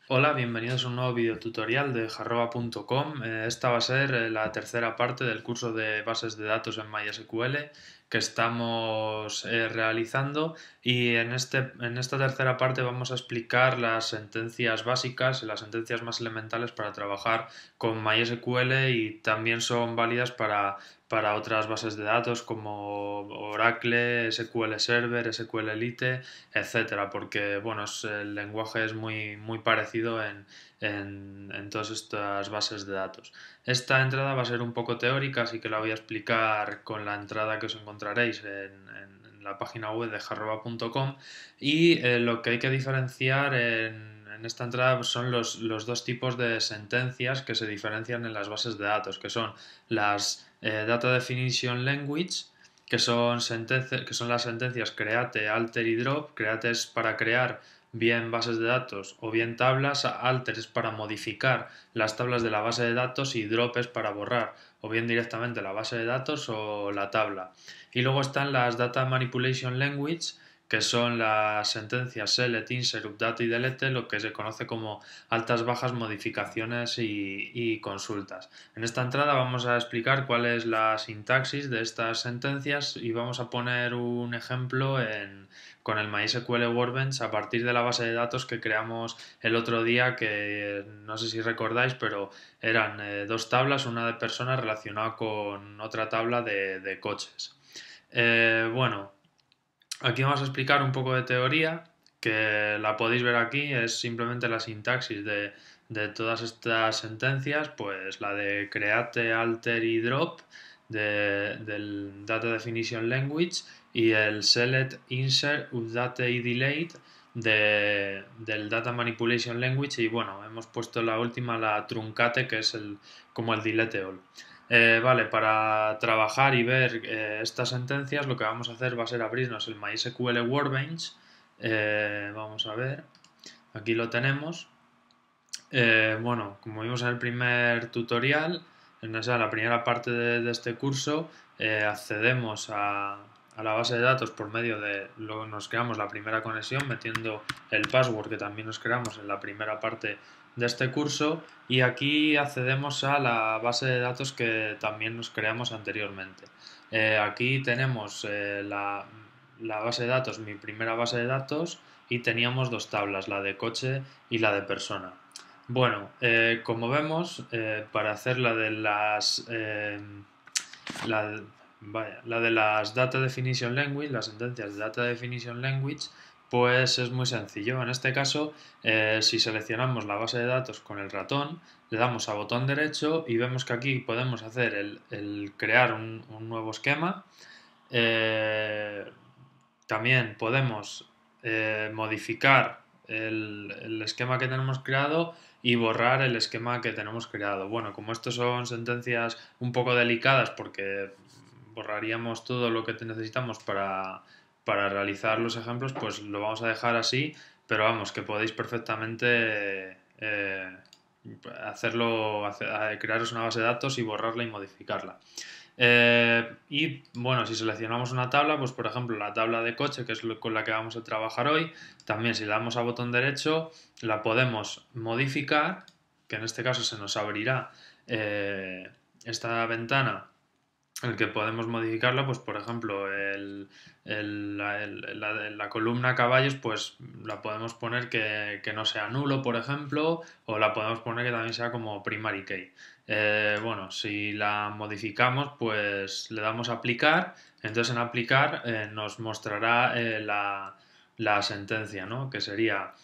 Hola, bienvenidos a un nuevo video tutorial de jarroba.com. Esta va a ser la tercera parte del curso de bases de datos en MySQL que estamos realizando, y en esta tercera parte vamos a explicar las sentencias básicas, las sentencias más elementales para trabajar con MySQL, y también son válidas para otras bases de datos como Oracle, SQL Server, SQLite, etcétera, porque bueno, el lenguaje es muy parecido en todas estas bases de datos. Esta entrada va a ser un poco teórica, así que la voy a explicar con la entrada que os encontraréis en la página web de jarroba.com, y lo que hay que diferenciar en esta entrada son los dos tipos de sentencias que se diferencian en las bases de datos, que son las Data Definition Language, que son las sentencias create, alter y drop. Create es para crear bien bases de datos o bien tablas, alter es para modificar las tablas de la base de datos, y drop es para borrar o bien directamente la base de datos o la tabla. Y luego están las Data Manipulation Language, que son las sentencias select, insert, update y delete, lo que se conoce como altas, bajas, modificaciones y consultas. En esta entrada vamos a explicar cuál es la sintaxis de estas sentencias, y vamos a poner un ejemplo con el MySQL Workbench a partir de la base de datos que creamos el otro día, que no sé si recordáis, pero eran dos tablas, una de personas relacionada con otra tabla de coches. Bueno, aquí vamos a explicar un poco de teoría, que la podéis ver aquí. Es simplemente la sintaxis de todas estas sentencias, pues la de create, alter y drop del Data Definition Language, y el select, insert, update y delete del Data Manipulation Language. Y bueno, hemos puesto la última, la truncate, que es como el delete all. Vale, para trabajar y ver estas sentencias, lo que vamos a hacer va a ser abrirnos el MySQL Workbench. Vamos a ver, aquí lo tenemos. Bueno, como vimos en el primer tutorial, la primera parte de este curso, accedemos a la base de datos por medio de, luego nos creamos la primera conexión metiendo el password que también nos creamos en la primera parte de este curso, y aquí accedemos a la base de datos que también nos creamos anteriormente. Aquí tenemos la base de datos, mi primera base de datos, y teníamos dos tablas, la de coche y la de persona. Bueno, como vemos, para hacer la, la de las Data Definition Language, las sentencias de Data Definition Language, pues es muy sencillo. En este caso, si seleccionamos la base de datos con el ratón, le damos a botón derecho y vemos que aquí podemos hacer el crear un nuevo esquema. También podemos modificar el esquema que tenemos creado y borrar el esquema que tenemos creado. Bueno, como estos son sentencias un poco delicadas, porque borraríamos todo lo que necesitamos para realizar los ejemplos, pues lo vamos a dejar así, pero vamos, que podéis perfectamente crearos una base de datos y borrarla y modificarla. Y bueno, si seleccionamos una tabla, pues por ejemplo la tabla de coche, que es con la que vamos a trabajar hoy, también si le damos a botón derecho la podemos modificar, que en este caso se nos abrirá esta ventana en el que podemos modificarla. Pues por ejemplo la columna caballos, pues la podemos poner que no sea nulo, por ejemplo, o la podemos poner que también sea como primary key. Bueno, si la modificamos, pues le damos a aplicar. Entonces en aplicar nos mostrará la sentencia, ¿no? Que sería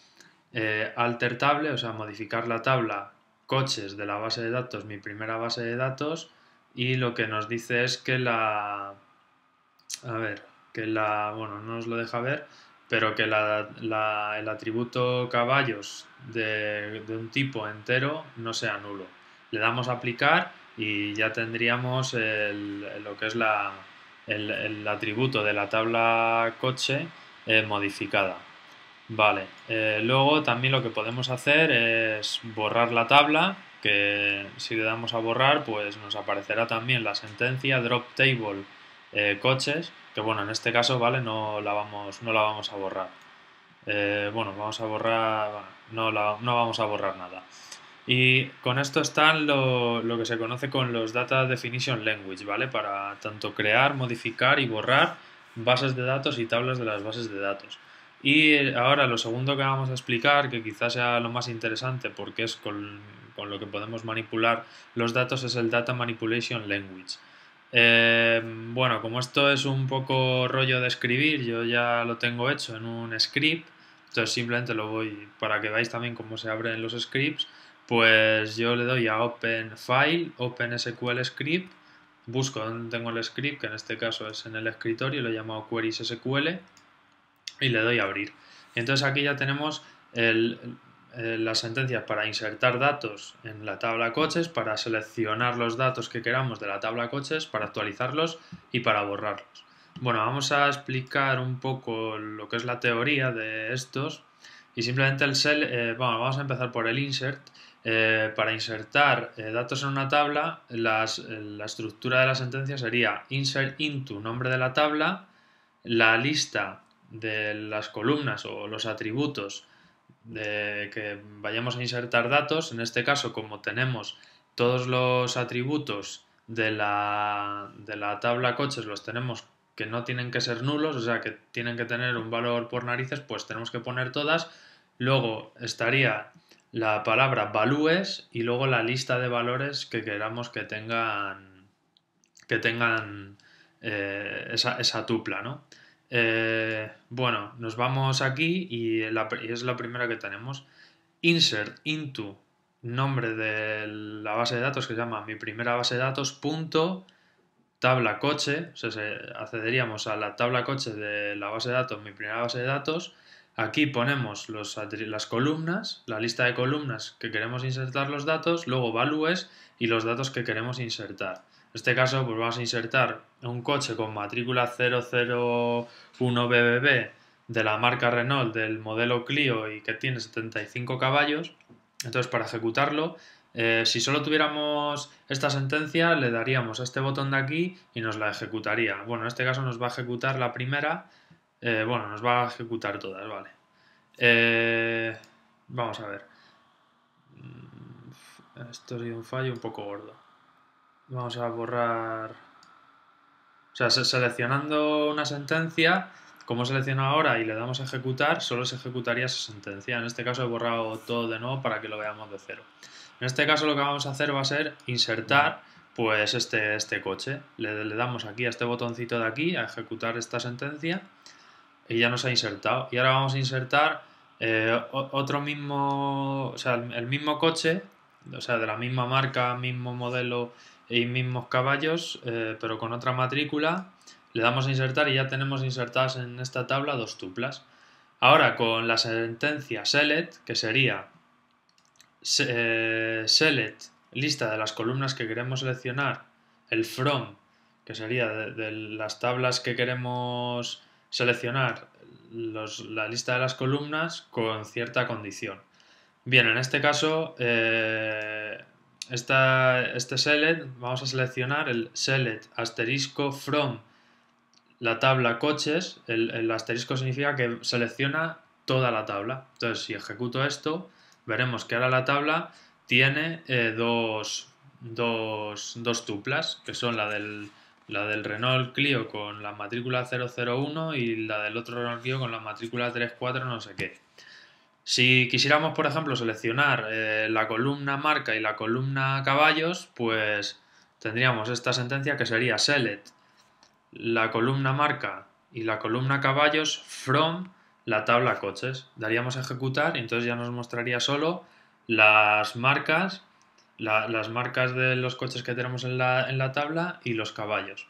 alter table, o sea, modificar la tabla coches de la base de datos, mi primera base de datos. Y lo que nos dice es que bueno, no nos lo deja ver, pero que el atributo caballos de un tipo entero no sea nulo. Le damos a aplicar y ya tendríamos lo que es el atributo de la tabla coche modificada. Vale, luego también lo que podemos hacer es borrar la tabla, que si le damos a borrar, pues nos aparecerá también la sentencia drop table coches, que bueno, en este caso, vale, no la vamos a borrar. Bueno, vamos a borrar, bueno, no vamos a borrar nada. Y con esto están lo que se conoce con los Data Definition Language, ¿vale? Para tanto crear, modificar y borrar bases de datos y tablas de las bases de datos. Y ahora lo segundo que vamos a explicar, que quizás sea lo más interesante porque es con lo que podemos manipular los datos, es el Data Manipulation Language. Bueno, como esto es un poco rollo de escribir, yo ya lo tengo hecho en un script, entonces simplemente lo voy, para que veáis también cómo se abren los scripts, pues yo le doy a Open File, Open SQL Script, busco donde tengo el script, que en este caso es en el escritorio, lo he llamado Queries SQL y le doy a abrir. Y entonces aquí ya tenemos las sentencias para insertar datos en la tabla coches, para seleccionar los datos que queramos de la tabla coches, para actualizarlos y para borrarlos. Bueno, vamos a explicar un poco lo que es la teoría de estos y simplemente bueno, vamos a empezar por el insert. Para insertar datos en una tabla, la estructura de la sentencia sería insert into nombre de la tabla, la lista de las columnas o los atributos de que vayamos a insertar datos. En este caso, como tenemos todos los atributos de la tabla coches, los tenemos que no tienen que ser nulos, o sea, que tienen que tener un valor por narices, pues tenemos que poner todas. Luego estaría la palabra values y luego la lista de valores que queramos que tengan esa tupla, ¿no? Bueno, nos vamos aquí y es la primera que tenemos. Insert into nombre de la base de datos que se llama mi primera base de datos punto tabla coche, o sea, accederíamos a la tabla coche de la base de datos, mi primera base de datos. Aquí ponemos las columnas, la lista de columnas que queremos insertar los datos, luego values y los datos que queremos insertar. En este caso, pues vamos a insertar un coche con matrícula 001BBB de la marca Renault del modelo Clio y que tiene 75 caballos. Entonces, para ejecutarlo, si solo tuviéramos esta sentencia, le daríamos a este botón de aquí y nos la ejecutaría. Bueno, en este caso nos va a ejecutar la primera. Bueno, nos va a ejecutar todas, vale. Vamos a ver. Esto ha sido un fallo un poco gordo. Vamos a borrar. O sea, seleccionando una sentencia, como he seleccionado ahora y le damos a ejecutar, solo se ejecutaría esa sentencia. En este caso he borrado todo de nuevo para que lo veamos de cero. En este caso lo que vamos a hacer va a ser insertar pues este coche. Le damos aquí a este botoncito de aquí a ejecutar esta sentencia y ya nos ha insertado. Y ahora vamos a insertar otro mismo, o sea, el mismo coche, o sea, de la misma marca, mismo modelo y mismos caballos, pero con otra matrícula. Le damos a insertar y ya tenemos insertadas en esta tabla dos tuplas. Ahora con la sentencia select, que sería select, lista de las columnas que queremos seleccionar, el from, que sería de las tablas que queremos seleccionar, la lista de las columnas con cierta condición. Bien, en este caso, este select, vamos a seleccionar el select asterisco from la tabla coches. El asterisco significa que selecciona toda la tabla. Entonces, si ejecuto esto, veremos que ahora la tabla tiene dos tuplas, que son la del Renault Clio con la matrícula 001 y la del otro Renault Clio con la matrícula 34 no sé qué. Si quisiéramos, por ejemplo, seleccionar la columna marca y la columna caballos, pues tendríamos esta sentencia que sería select la columna marca y la columna caballos from la tabla coches. Daríamos a ejecutar y entonces ya nos mostraría solo las marcas, las marcas de los coches que tenemos en la tabla y los caballos.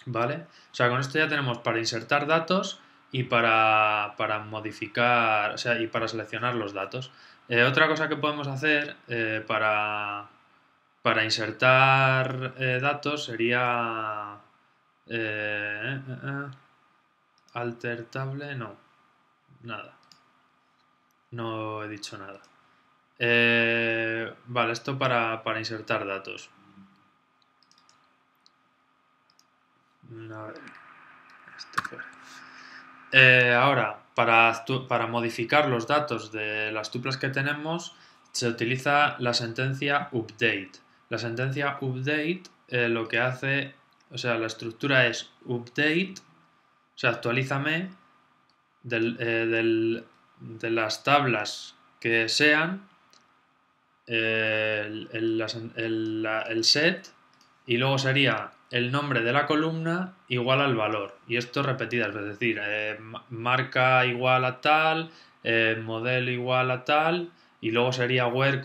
¿Vale? O sea, con esto ya tenemos para insertar datos y para modificar, o sea, y para seleccionar los datos. Otra cosa que podemos hacer para insertar datos sería alter table, no, nada. No he dicho nada. Vale, esto para insertar datos. A ver, esto fuera. Ahora, para modificar los datos de las tuplas que tenemos se utiliza la sentencia update. La sentencia update lo que hace, o sea, la estructura es update, o sea, actualízame de las tablas que sean el set, y luego sería el nombre de la columna igual al valor, y esto repetidas, es decir, marca igual a tal, modelo igual a tal, y luego sería where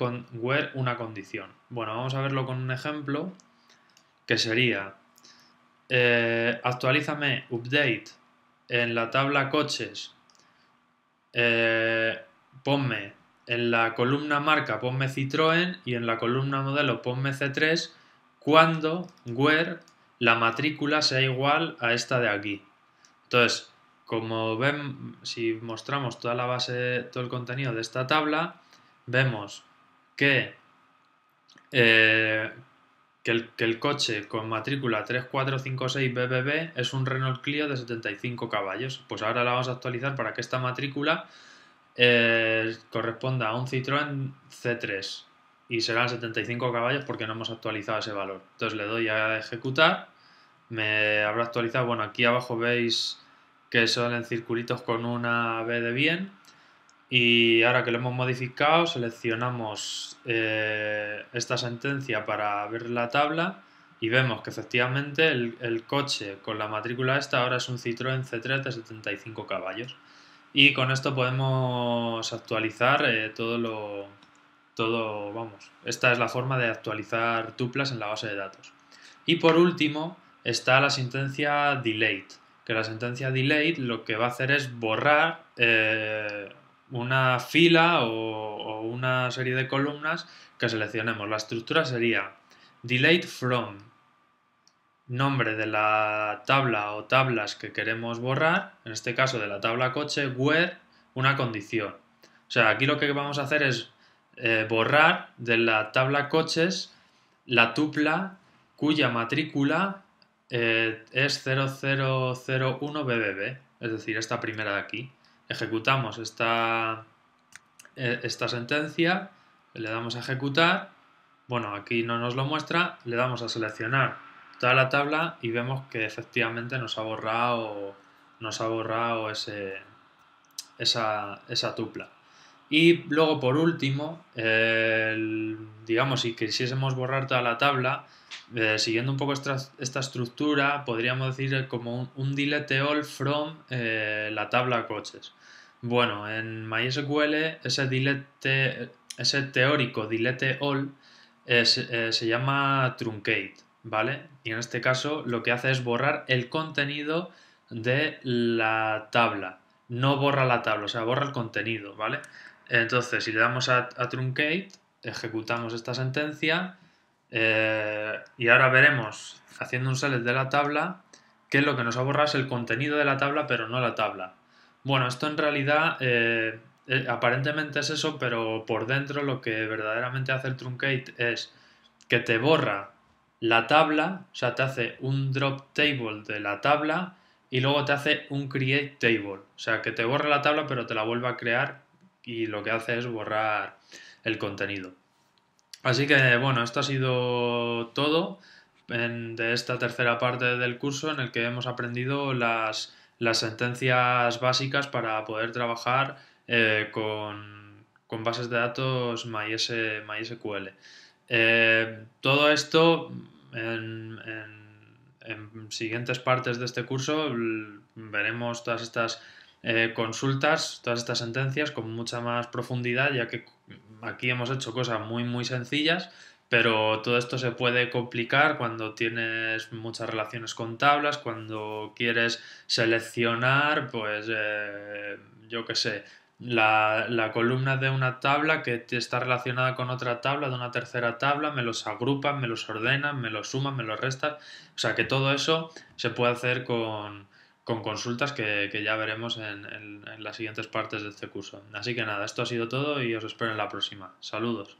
una condición. Bueno, vamos a verlo con un ejemplo que sería actualízame update en la tabla coches, ponme en la columna marca ponme Citroën y en la columna modelo ponme C3 cuando where la matrícula sea igual a esta de aquí. Entonces, como ven, si mostramos toda la base, todo el contenido de esta tabla, vemos que, que el coche con matrícula 3456 BBB es un Renault Clio de 75 caballos. Pues ahora la vamos a actualizar para que esta matrícula corresponda a un Citroën C3 y serán 75 caballos porque no hemos actualizado ese valor. Entonces le doy a ejecutar, me habrá actualizado. Bueno, aquí abajo veis que son en circulitos con una B de bien, y ahora que lo hemos modificado seleccionamos esta sentencia para ver la tabla y vemos que efectivamente el coche con la matrícula esta ahora es un Citroën C3 de 75 caballos. Y con esto podemos actualizar vamos, esta es la forma de actualizar tuplas en la base de datos. Y por último está la sentencia delete, que la sentencia delete lo que va a hacer es borrar una fila o una serie de columnas que seleccionemos. La estructura sería delete from nombre de la tabla o tablas que queremos borrar, en este caso de la tabla coche, where una condición. O sea, aquí lo que vamos a hacer es borrar de la tabla coches la tupla cuya matrícula es 0001 BBB, es decir, esta primera de aquí. Ejecutamos esta sentencia, le damos a ejecutar. Bueno, aquí no nos lo muestra, le damos a seleccionar toda la tabla y vemos que efectivamente nos ha borrado esa tupla. Y luego por último, digamos, si quisiésemos borrar toda la tabla, siguiendo un poco esta estructura, podríamos decir como un delete all from la tabla coches. Bueno, en MySQL ese teórico delete all se llama truncate, ¿vale? Y en este caso lo que hace es borrar el contenido de la tabla. No borra la tabla, o sea, borra el contenido, ¿vale? Entonces, si le damos a truncate, ejecutamos esta sentencia y ahora veremos, haciendo un select de la tabla, que lo que nos ha borrado es el contenido de la tabla, pero no la tabla. Bueno, esto en realidad aparentemente es eso, pero por dentro lo que verdaderamente hace el truncate es que te borra la tabla, o sea, te hace un drop table de la tabla y luego te hace un create table. O sea, que te borra la tabla pero te la vuelve a crear y lo que hace es borrar el contenido. Así que bueno, esto ha sido todo de esta tercera parte del curso en el que hemos aprendido las sentencias básicas para poder trabajar con bases de datos MySQL. Todo esto en siguientes partes de este curso veremos todas estas consultas, todas estas sentencias con mucha más profundidad, ya que aquí hemos hecho cosas muy sencillas, pero todo esto se puede complicar cuando tienes muchas relaciones con tablas, cuando quieres seleccionar, pues yo qué sé, la columna de una tabla que está relacionada con otra tabla, de una tercera tabla, me los agrupan, me los ordenan, me los suman, me los restan. O sea que todo eso se puede hacer con consultas que ya veremos en las siguientes partes de este curso. Así que nada, esto ha sido todo y os espero en la próxima. Saludos.